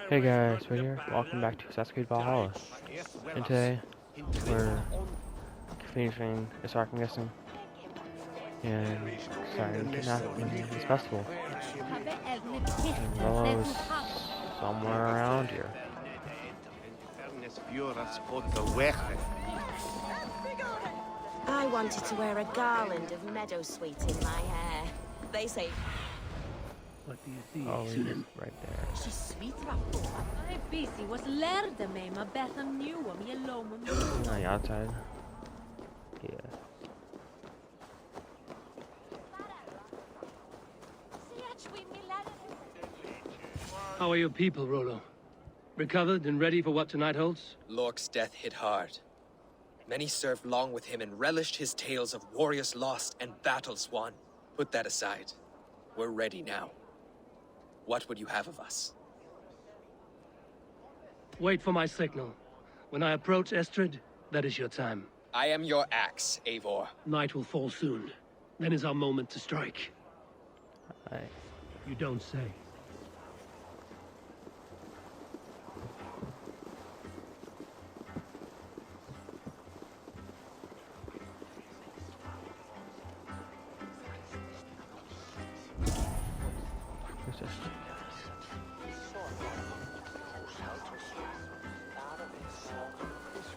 Hey guys, we're here. Welcome back to Assassin's Creed Valhalla. And today, we're finishing this arc, I'm guessing, and starting kidnapping this festival. And Rolo's somewhere around here. I wanted to wear a garland of meadowsweet in my hair. They say... What do you see? Oh, he's right there. She's sweet rapport. I busy was lärde mig med bättre nu om jag lommar. On the outside. Yeah. How are your people, Rolo? Recovered and ready for what tonight holds? Lork's death hit hard. Many served long with him and relished his tales of warriors lost and battles won. Put that aside. We're ready now. What would you have of us? Wait for my signal. When I approach Estrid, that is your time. I am your axe, Eivor. Night will fall soon. Then is our moment to strike. Alright. You don't say. Who's this?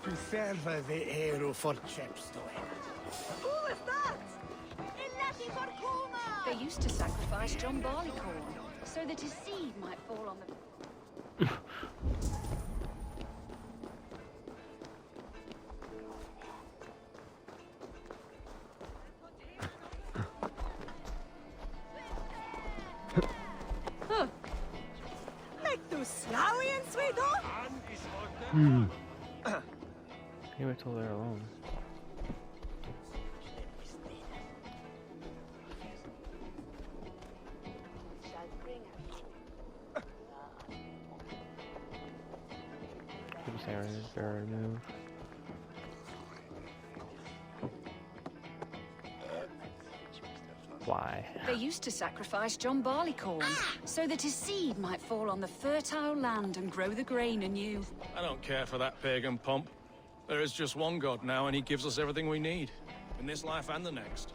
Preserva the hero for Chepstow. Who was that? They used to sacrifice John Barleycorn so that his seed might fall on the... Make those stallions, sweetheart? He went till they're alone. People say they're move. Why? They used to sacrifice John Barleycorn so that his seed might fall on the fertile land and grow the grain anew. I don't care for that pagan pomp. There is just one God now, and he gives us everything we need. In this life and the next.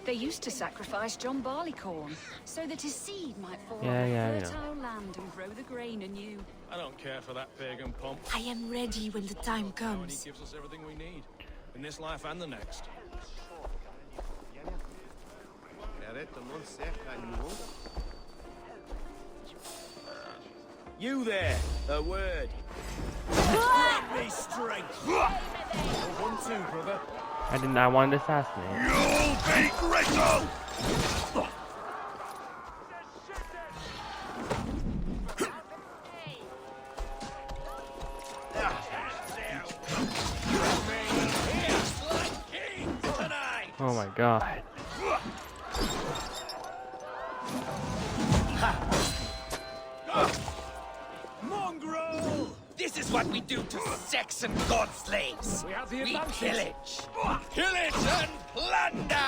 They used to sacrifice John Barleycorn so that his seed might fall Yeah, on yeah, I the know. fertile land and grow the grain anew. I don't care for that pagan pomp. I am ready when the time Now, and he comes. gives us everything we need. In this life and the next. You there, a word. Let me straight. 1-2, brother. I didn't. I wanted to assassinate. You'll be grateful! Oh my god. Mongrel! This is what we do to Saxon god slaves. We have the We advantage. pillage. Pillage and plunder!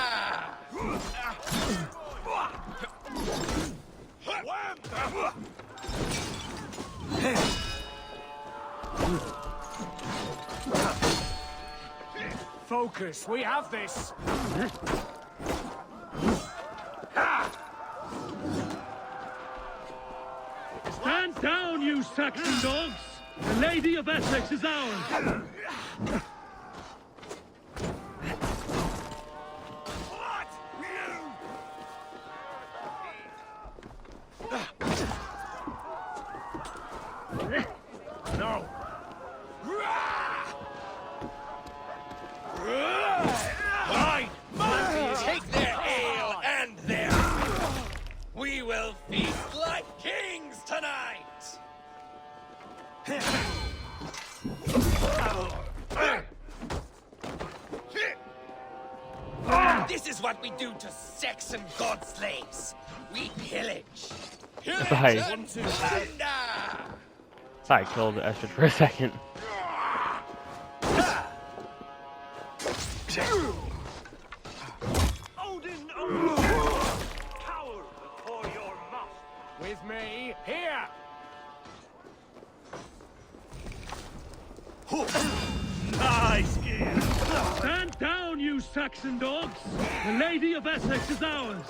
Focus, we have this! Stand down, you Saxon dogs! The Lady of Essex is ours! we do to Saxon god slaves. We pillage. Pillage Sorry. and plunder! Sorry, I killed Estrid for a second. Odin, power before your mouth. With me, here. Nice gear. Stand down, you Saxon dogs! The Lady of Essex is ours!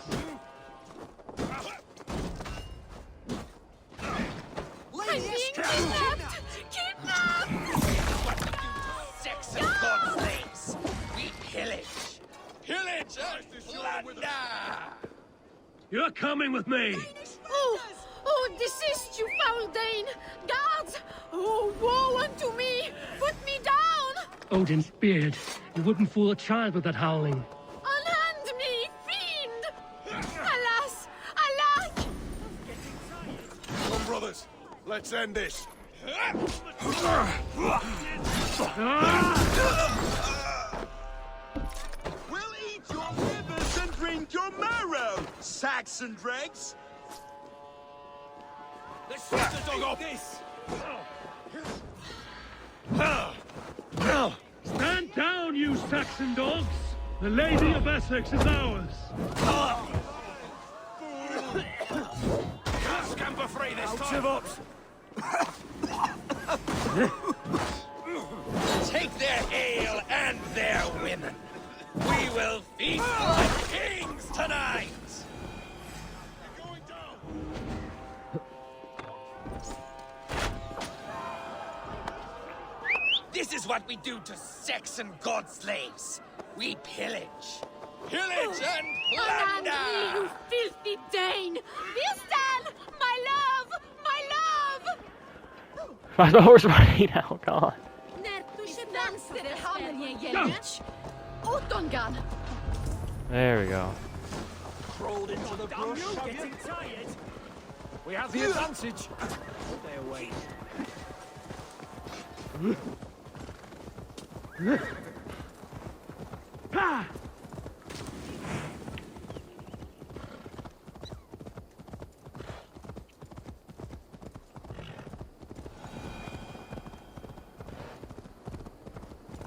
I'm being kidnapped! Kidnapped! What we do to Saxon god slaves. We pillage. Pillage and plunder! You're coming with me! Oh, desist, you foul Dane! Guards! Oh, woe unto me! Put me down! Odin's beard. You wouldn't fool a child with that howling. Unhand me, fiend! Alas! Alack! Come, brothers. Let's end this. We'll eat your livers and drink your marrow, Saxon dregs. Let's shut the dog off. This. Stand down, you Saxon dogs! The Lady of Essex is ours! Scamper free this time. Take their ale and their women. We will feast like kings tonight! This is what we do to Saxon god slaves. We pillage. Pillage and Unhand plunder! me, you filthy Dane! Vistan! My love! My love! My horse running now, God. There we go. Crawled into the brush. Getting tired. We have the advantage. Stay away.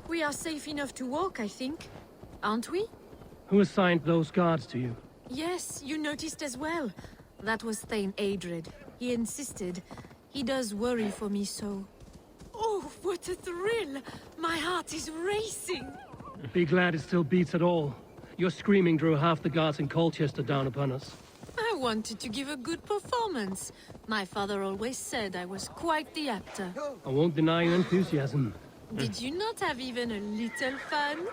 We are safe enough to walk, I think. Aren't we? Who assigned those guards to you? Yes, you noticed as well. That was Thane Adred. He insisted. He does worry for me so. Oh, what a thrill! My heart is racing! Be glad it still beats at all. Your screaming drew half the guards in Colchester down upon us. I wanted to give a good performance. My father always said I was quite the actor. I won't deny your enthusiasm. Did you not have even a little fun?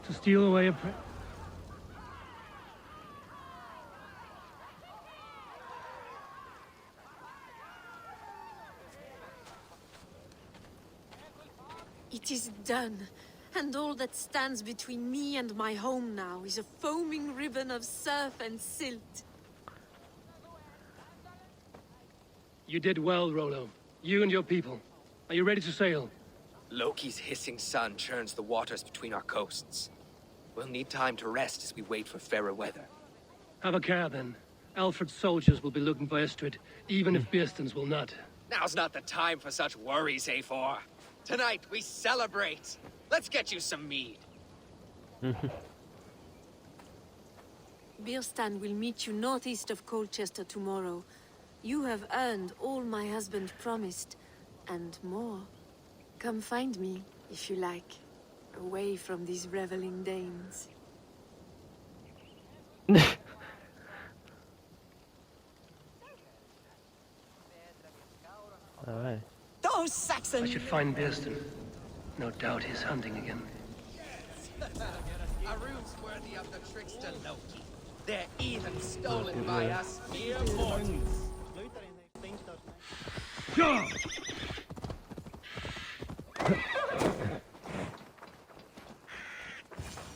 To steal away a It is done. And all that stands between me and my home now is a foaming ribbon of surf and silt. You did well, Rollo. You and your people. Are you ready to sail? Loki's hissing sun churns the waters between our coasts. We'll need time to rest as we wait for fairer weather. Have a care, then. Alfred's soldiers will be looking for Estrid, even if Bearstons will not. Now's not the time for such worries, A4. Tonight, we celebrate. Let's get you some mead. Birstan will meet you northeast of Colchester tomorrow. You have earned all my husband promised, and more. Come find me, if you like, away from these reveling Danes. Alright. Those Saxons! I should find Bearston. No doubt he's hunting again. A rune's worthy of the trickster Loki. They're even stolen by us mere mortals. Go!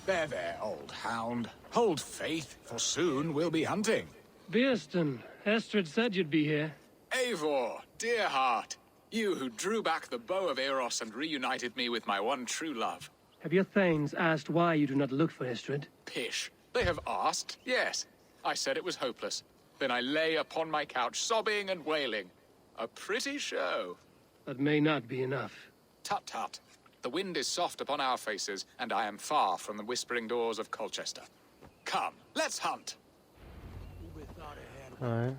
There, old hound. Hold faith, for soon we'll be hunting. Bearston, Estrid said you'd be here. Eivor, dear heart, you who drew back the bow of Eros and reunited me with my one true love. Have your thanes asked why you do not look for Estrid? Pish, They have asked, yes. I said it was hopeless. Then I lay upon my couch, sobbing and wailing. A pretty show. That may not be enough. Tut tut. The wind is soft upon our faces, and I am far from the whispering doors of Colchester. Come, let's hunt. Alright.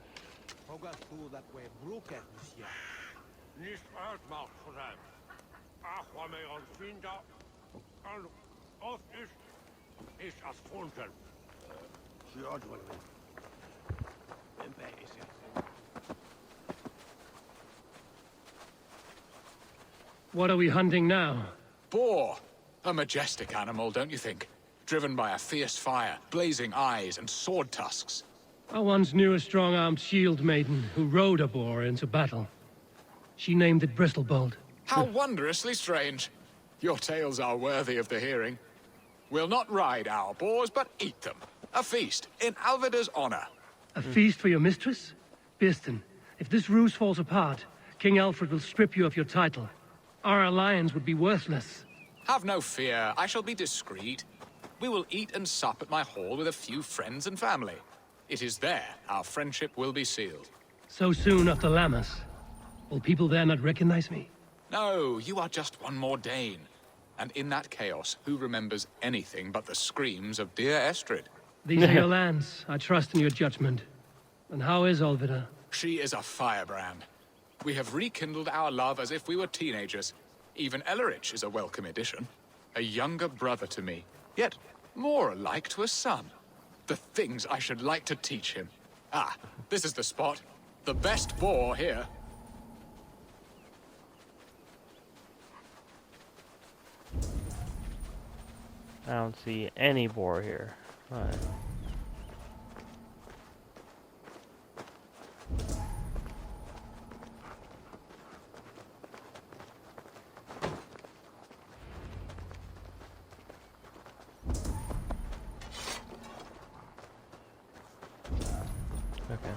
What are we hunting now? Boar. A majestic animal, don't you think? Driven by a fierce fire, blazing eyes, and sword tusks. I once knew a strong-armed shield maiden who rode a boar into battle. She named it Bristolbolt. How wondrously strange. Your tales are worthy of the hearing. We'll not ride our boars, but eat them. A feast, in Alvida's honor. A feast for your mistress? Birston, if this ruse falls apart, King Alfred will strip you of your title. Our alliance would be worthless. Have no fear, I shall be discreet. We will eat and sup at my hall with a few friends and family. It is there our friendship will be sealed. So soon after Lammas? Will people there not recognize me? No, you are just one more Dane. And in that chaos, who remembers anything but the screams of dear Estrid? These are your lands. I trust in your judgment. And how is Alvida? She is a firebrand. We have rekindled our love as if we were teenagers. Even Ellerich is a welcome addition. A younger brother to me, yet more alike to a son. The things I should like to teach him. Ah, this is the spot. The best boar here. I don't see any boar here. Alright. Okay.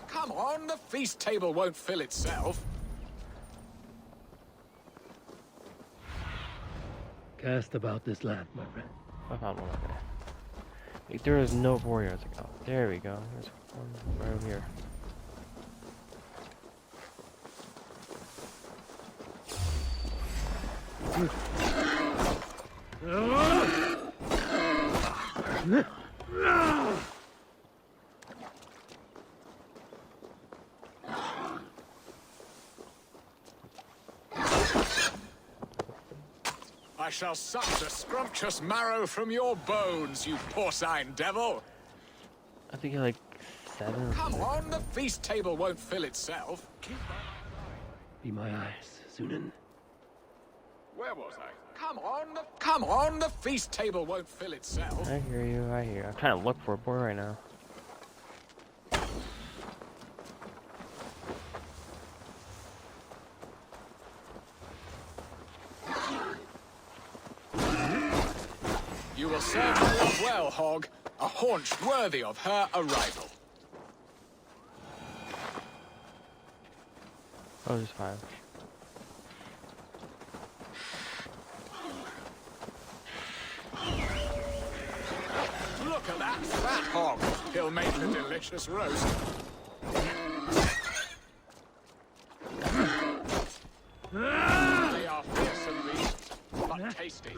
Come on, the feast table won't fill itself. Cast about this land, my friend. I found one. Okay. Wait, there is no boar here. It's like, oh, there we go. There's one right over here. I shall suck the scrumptious marrow from your bones, you porcine devil! I think you're like 7. Come on, the feast table won't fill itself. Be my eyes, Sunan. Where was I? Come on, the feast table won't fill itself. I hear you, I hear you. I'm trying to look for a boar right now. You will serve her up well, Hog. A haunch worthy of her arrival. Oh, there's 5. Look at that fat hog. He'll make a delicious roast. They are fearsome beasts, but tasty.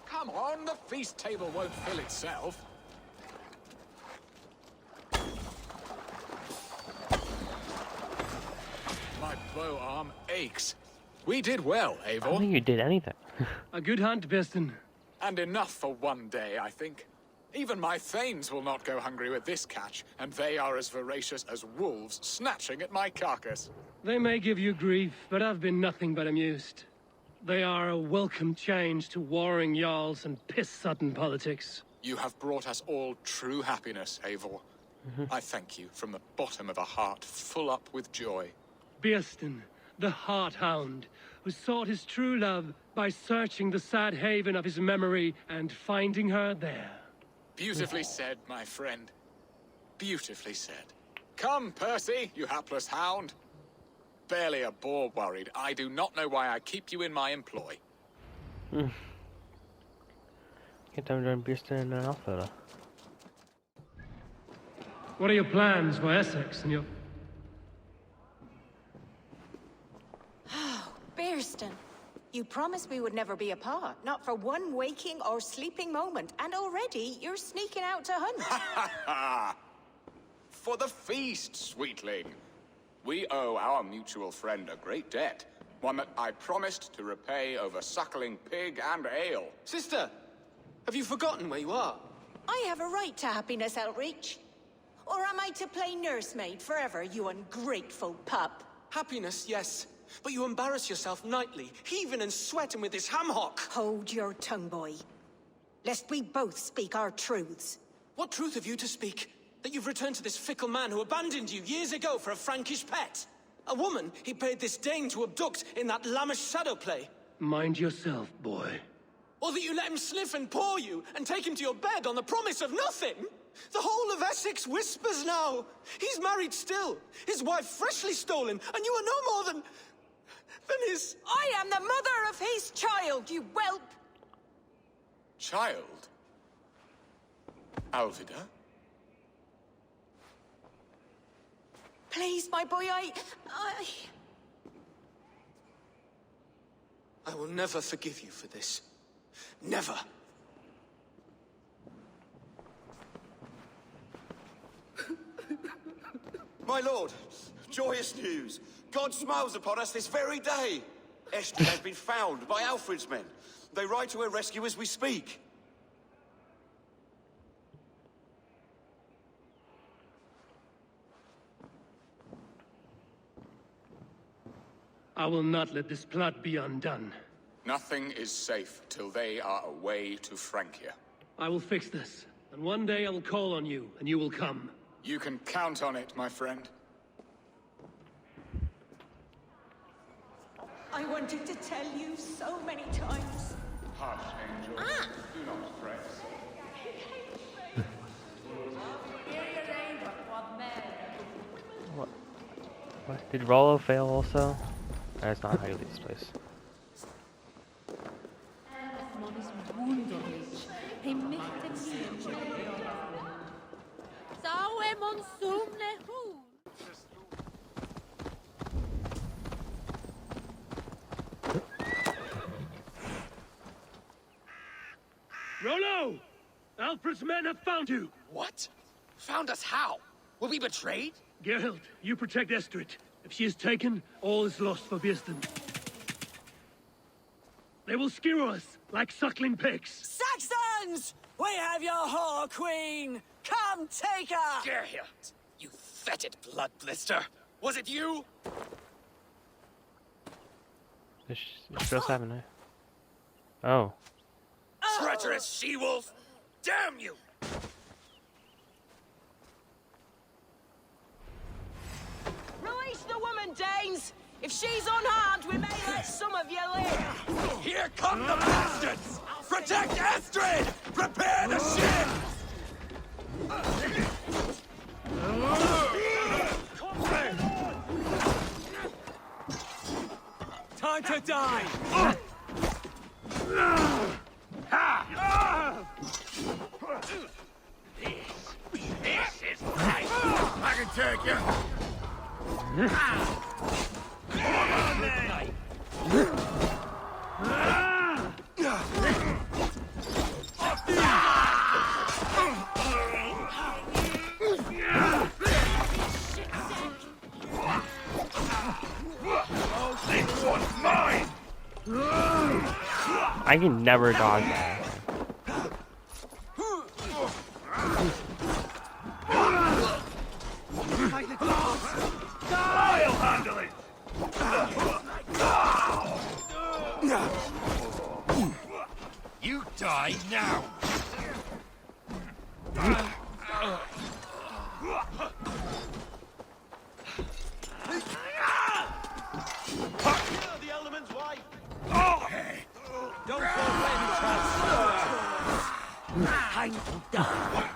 Come on, the feast table won't fill itself. My bow arm aches. We did well, I don't Eivor. think you did anything. A good hunt, Birston. And enough for one day, I think. Even my thanes will not go hungry with this catch, and they are as voracious as wolves snatching at my carcass. They may give you grief, but I've been nothing but amused. They are a welcome change to warring jarls and piss-sodden politics. You have brought us all true happiness, Eivor. I thank you from the bottom of a heart full up with joy. Birston, the Heart Hound, who sought his true love by searching the sad haven of his memory and finding her there. Beautifully said, my friend. Beautifully said. Come, Percy, you hapless hound. Barely a boar worried. I do not know why I keep you in my employ. Get them doing Beeston and Alpha. What are your plans for Essex and your... Bearston, you promised we would never be apart, not for one waking or sleeping moment, and already you're sneaking out to hunt. For the feast, sweetling. We owe our mutual friend a great debt, one that I promised to repay over suckling pig and ale. Sister, have you forgotten where you are? I have a right to happiness, Outreach. Or am I to play nursemaid forever, you ungrateful pup? Happiness, yes. But you embarrass yourself nightly, heaving and sweating with this ham-hock. Hold your tongue, boy. Lest we both speak our truths. What truth have you to speak? That you've returned to this fickle man who abandoned you years ago for a Frankish pet? A woman he paid this Dane to abduct in that lammish shadow play? Mind yourself, boy. Or that you let him sniff and paw you and take him to your bed on the promise of nothing? The whole of Essex whispers now. He's married still, his wife freshly stolen, and you are no more than his... I am the mother of his child, you whelp! Child? Alvida? Please, my boy, I will never forgive you for this. Never. My lord, joyous news. God smiles upon us this very day. Estrid has been found by Alfred's men. They ride to her rescue as we speak. I will not let this plot be undone. Nothing is safe till they are away to Francia. I will fix this, and one day I will call on you, and you will come. You can count on it, my friend. I wanted to tell you so many times. Hush, Angel. Do not fret. What? Did Rollo fail also? That's not how you leave this place. Rollo! Alfred's men have found you! What? Found us how? Were we betrayed? Geralt, you protect Estrid. If she is taken, all is lost for Bearston. They will skewer us like suckling pigs. Saxons! We have your whore queen! Come take her! Geralt, you fetid blood blister! Was it you? This just happened, eh? Oh. Treacherous she-wolf! Damn you! Release the woman, Danes! If she's unharmed, we may let some of you live! Here come the bastards! Protect Estrid! Prepare the ship! Time to die! This is nice! I can take you! This one's mine! I can never dodge that. I'll handle it! You die now! The element's wife! Oh, hey! Don't fall any chance! Time to die!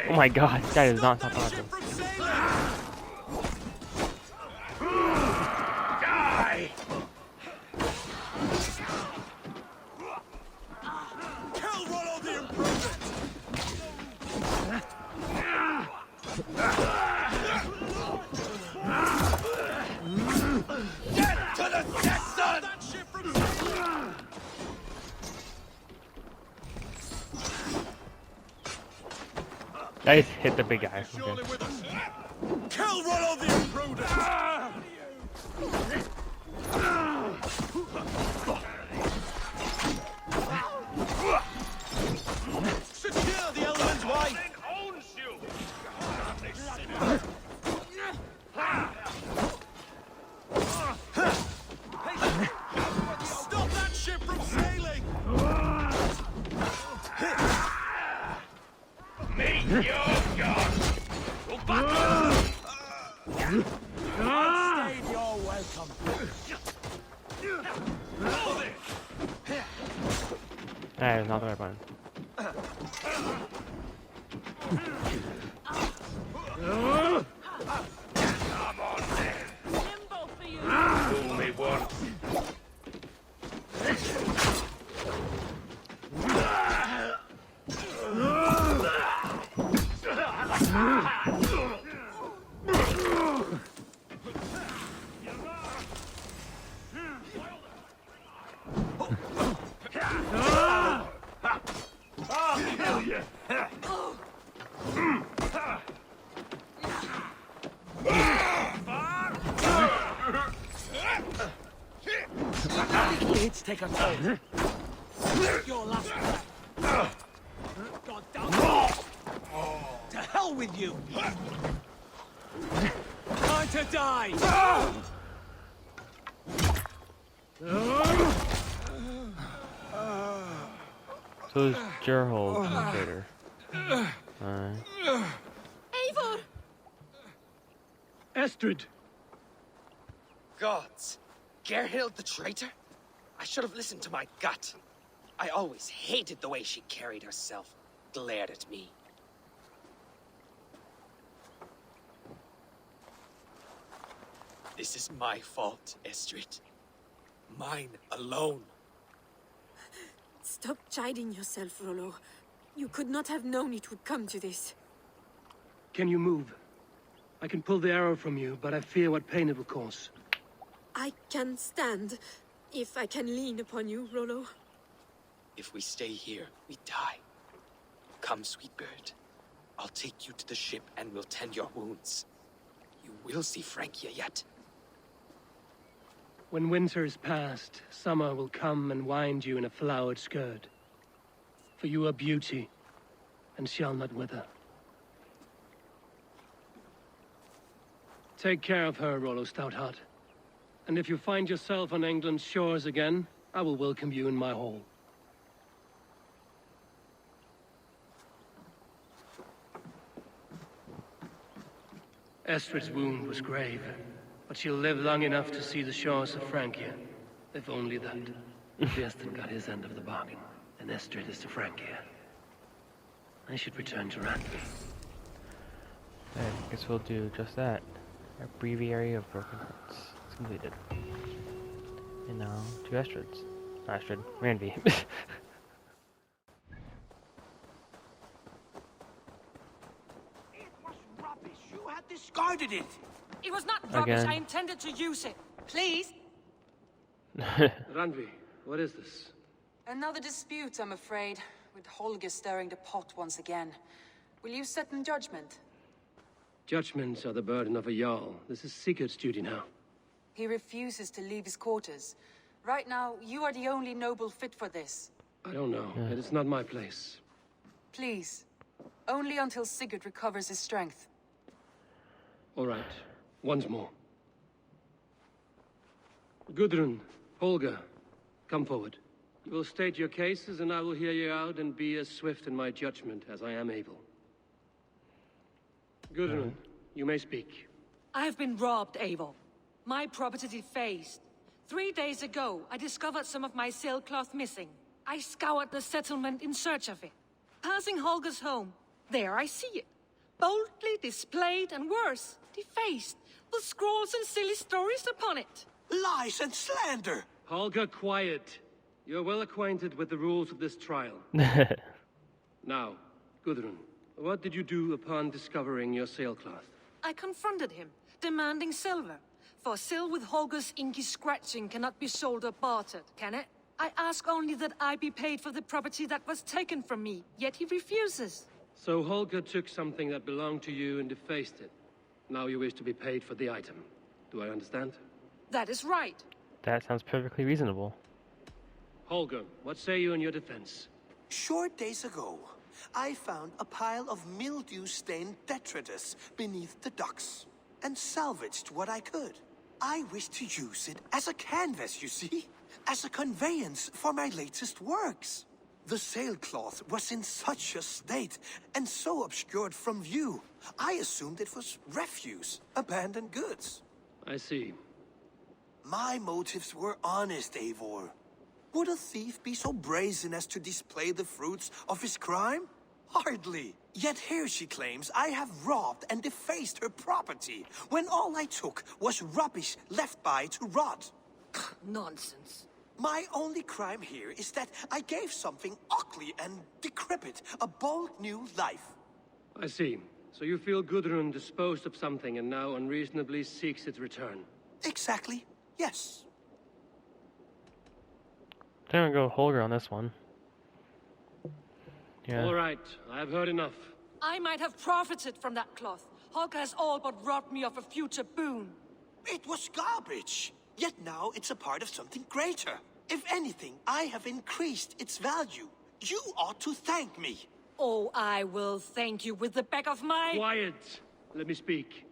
Oh my god, that is not stop dodging. Stop that ship from sailing! I just hit the big guy. Surely Okay. with us. Kill Rollo the Imprudent! Secure the element's wife! Owns you! Stop that ship from sailing! Meet your god! Stayed your welcome. That is not the right button. Come on then. Fool me once. Let's take a turn. Your last breath. God damn it. To hell with you. Time to die. So is Gerhold the traitor? Eivor! Estrid! Gods! Gerhild the traitor? I should have listened to my gut. I always hated the way she carried herself, glared at me. This is my fault, Estrid. Mine alone. Stop chiding yourself, Rollo. You could not have known it would come to this. Can you move? I can pull the arrow from you, but I fear what pain it will cause. I can stand, if I can lean upon you, Rollo. If we stay here, we die. Come, sweet bird. I'll take you to the ship and we'll tend your wounds. You will see Francia yet. When winter is past, summer will come and wind you in a flowered skirt. For you are beauty, and shall not wither. Take care of her, Rollo Stoutheart. And if you find yourself on England's shores again, I will welcome you in my hall. Estrid's wound was grave, but she'll live long enough to see the shores of Francia. If only that. Bieston got his end of the bargain, and Estrid is to Francia. I should return to Randvi. I guess we'll do just that. Our breviary of broken hearts is completed. And now to Estrids. Estrid. Randvi. You had discarded it. It was not rubbish. Again. I intended to use it. Please? Randvi, what is this? Another dispute, I'm afraid, with Holger stirring the pot once again. Will you set in judgment? Judgments are the burden of a Jarl. This is Sigurd's duty now. He refuses to leave his quarters. Right now, you are the only noble fit for this. I don't know. It is not my place. Please. Only until Sigurd recovers his strength. All right. Once more. Gudrun, Holger, come forward. You will state your cases, and I will hear you out and be as swift in my judgment as I am able. Gudrun, you may speak. I have been robbed, Eivor. My property defaced. 3 days ago, I discovered some of my sailcloth missing. I scoured the settlement in search of it. Passing Holger's home, there I see it. Boldly displayed and worse, defaced, with scrawls and silly stories upon it. Lies and slander. Holger, quiet. You're well acquainted with the rules of this trial. Now, Gudrun, what did you do upon discovering your sailcloth? I confronted him, demanding silver. For Syl with Holger's inky scratching cannot be sold or bartered, can it? I ask only that I be paid for the property that was taken from me, yet he refuses. So Holger took something that belonged to you and defaced it. Now you wish to be paid for the item. Do I understand? That is right. That sounds perfectly reasonable. Holger, what say you in your defense? Short days ago, I found a pile of mildew-stained detritus beneath the docks, and salvaged what I could. I wish to use it as a canvas, you see? As a conveyance for my latest works. The sailcloth was in such a state, and so obscured from view, I assumed it was refuse, abandoned goods. I see. My motives were honest, Eivor. Would a thief be so brazen as to display the fruits of his crime? Hardly. Yet here she claims I have robbed and defaced her property, when all I took was rubbish left by to rot. Nonsense. My only crime here is that I gave something ugly and decrepit a bold new life. I see. So you feel Gudrun disposed of something and now unreasonably seeks its return. Exactly. Yes. I'm gonna go Holger on this one. Yeah. All right, I have heard enough. I might have profited from that cloth. Holger has all but robbed me of a future boon. It was garbage. Yet now it's a part of something greater. If anything, I have increased its value. You ought to thank me. Oh, I will thank you with the back of my... Quiet! Let me speak.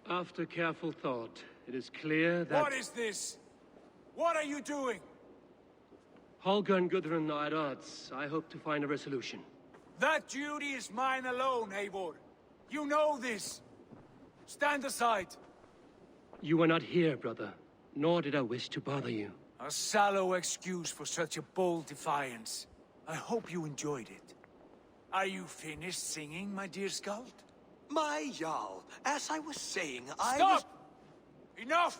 After careful thought, it is clear that... What is this? What are you doing? Holger and Gudrun are at odds. I hope to find a resolution. That duty is mine alone, Eivor. You know this. Stand aside. You were not here, brother. Nor did I wish to bother you. A sallow excuse for such a bold defiance. I hope you enjoyed it. Are you finished singing, my dear Skald? My Jarl, as I was saying, Stop! Enough!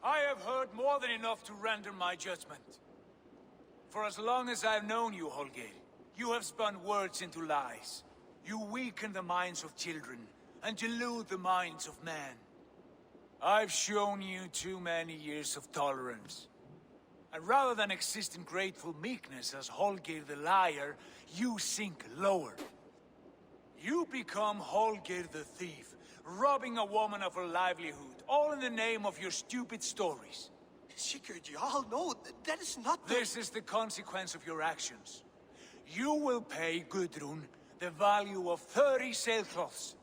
I have heard more than enough to render my judgment. For as long as I've known you, Holger, you have spun words into lies. You weaken the minds of children, and delude the minds of men. I've shown you too many years of tolerance. And rather than exist in grateful meekness as Holger the liar, you sink lower. You become Holger the thief, robbing a woman of her livelihood, all in the name of your stupid stories. Sigurd Jarl, no, that is not the... This is the consequence of your actions. You will pay Gudrun the value of 30 sailcloths.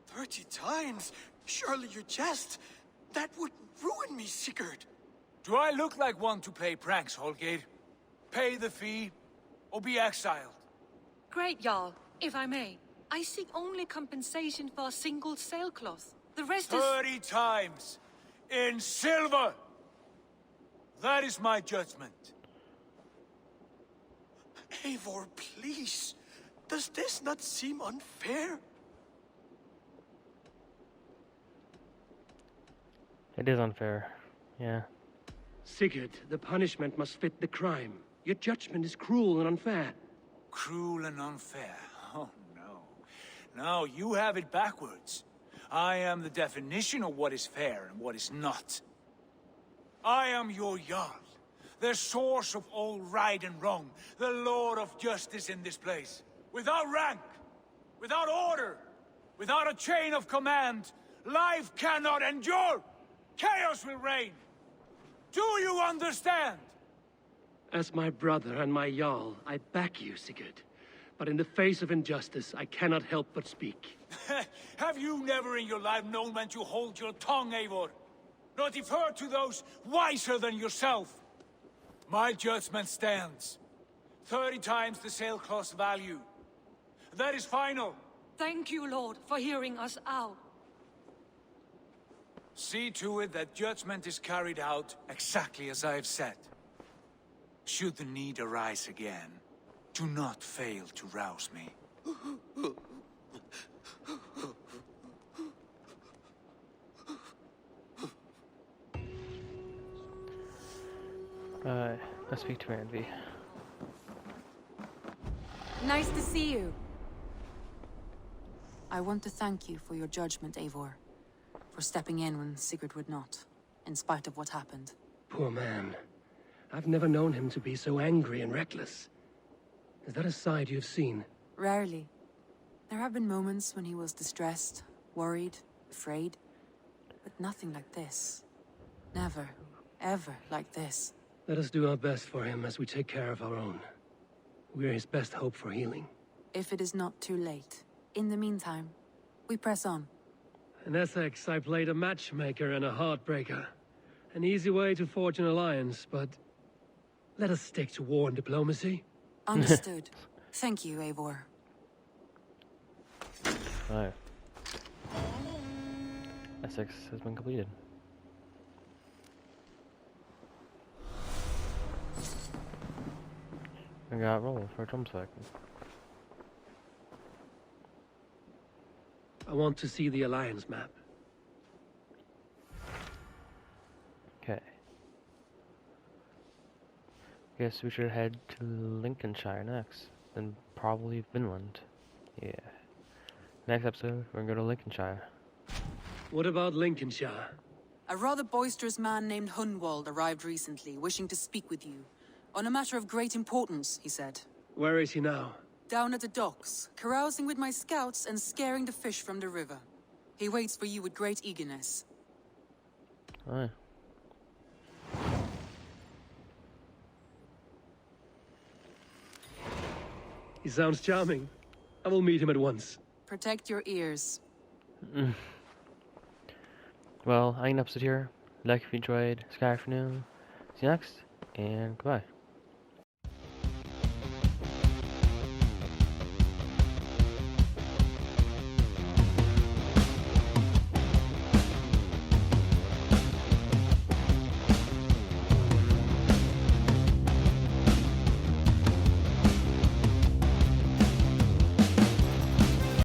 30 times? Surely you jest. That would ruin me, Sigurd. Do I look like one to play pranks, Holger? Pay the fee, or be exiled. Great, Jarl. If I may, I seek only compensation for a single sailcloth. The rest is... 30 times! In silver! That is my judgment. Eivor, please. Does this not seem unfair? It is unfair. Yeah. Sigurd, the punishment must fit the crime. Your judgment is cruel and unfair. Cruel and unfair? Oh, no. No, you have it backwards. I am the definition of what is fair and what is not. I am your Jarl, the source of all right and wrong, the Lord of justice in this place. Without rank, without order, without a chain of command, life cannot endure! Chaos will reign! Do you understand? As my brother and my Jarl, I back you, Sigurd. But in the face of injustice, I cannot help but speak. Have you never in your life known when to hold your tongue, Eivor? Nor defer to those wiser than yourself? My judgment stands. 30 times the sailcloth's value. That is final. Thank you, Lord, for hearing us out. See to it that judgment is carried out exactly as I have said. Should the need arise again, do not fail to rouse me. Let's speak to Anvi. Nice to see you. I want to thank you for your judgment, Eivor. For stepping in when Sigurd would not, in spite of what happened. Poor man. I've never known him to be so angry and reckless. Is that a side you've seen? Rarely. There have been moments when he was distressed, worried, afraid. But nothing like this. Never, ever like this. Let us do our best for him as we take care of our own. We're his best hope for healing. If it is not too late. In the meantime, we press on. In Essex, I played a matchmaker and a heartbreaker. An easy way to forge an alliance, but let us stick to war and diplomacy. Understood. Thank you, Eivor. Alright. Essex has been completed. I got roll for a drum spec. I want to see the alliance map. Okay. Guess we should head to Lincolnshire next, then probably Finland. Yeah. Next episode, we're gonna go to Lincolnshire. What about Lincolnshire? A rather boisterous man named Hunwald arrived recently, wishing to speak with you. On a matter of great importance, he said. Where is he now? Down at the docks, carousing with my scouts and scaring the fish from the river. He waits for you with great eagerness. Alright. He sounds charming. I will meet him at once. Protect your ears. Well, I end episode here. Like if you enjoyed. Sky afternoon. See you next, and goodbye.